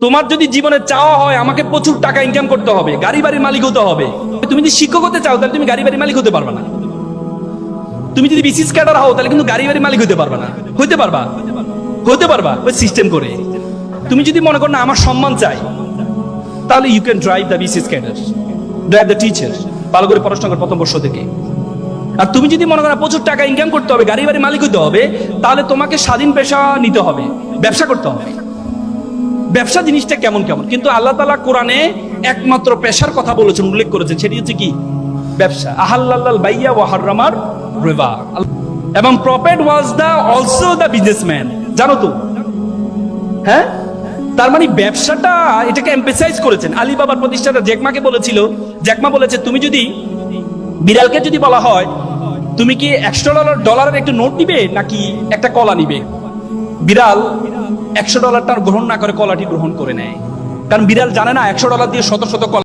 তোমার যদি জীবনে চাওয়া হয় আমাকে প্রচুর টাকা ইনকাম করতে হবে, গাড়ি বাড়ির মালিক হতে হবে, তুমি যদি শিক্ষক হতে চাও তাহলে তুমি গাড়ি বাড়ির মালিক হতে পারবে না। তুমি যদি বিসিএস ক্যাডার হও তাহলে কিন্তু গাড়ি বাড়ির মালিক হতে পারবে না। হতে পারবা ওই সিস্টেম করে। তুমি যদি মনে করো না আমার সম্মান চাই, তাহলে you can drive the BCS cadre, drive the teacher, ভালো করে পড়াশোনা করো প্রথম বর্ষ থেকে। আর তুমি যদি মনে করো প্রচুর টাকা ইনকাম করতে হবে, গাড়ি বাড়ির মালিক হতে হবে, তাহলে তোমাকে স্বাধীন পেশা নিতে হবে, ব্যবসা করতে হবে। ব্যবসা জিনিসটা কেমন কেমন, কিন্তু আল্লাহ তাআলা কোরআনে একমাত্র পেশার কথা বলেছেন, উল্লেখ করেছেন, সেটি হচ্ছে কি? ব্যবসা। আহাল্লাল বাইয়া ওয়া হারামার রিবা। এবং prophet was the also the businessman, জানো তো? হ্যাঁ, তার মানে ব্যবসাটা এটাকে এমফেসাইজ করেছেন। আলিবাবার প্রতিষ্ঠাতা জ্যাকমাকে বলেছিল, জ্যাকমা বলেছে তুমি যদি বিড়ালকে যদি বলা হয় তুমি কি $100 একটা নোট নিবে নাকি একটা কলা নিবে, বিড়াল $100 গ্রহণ না করে কলাটি গ্রহণ করে নেয়। কারণ বিড়াল জানে না $100 দিয়ে শত শত কলা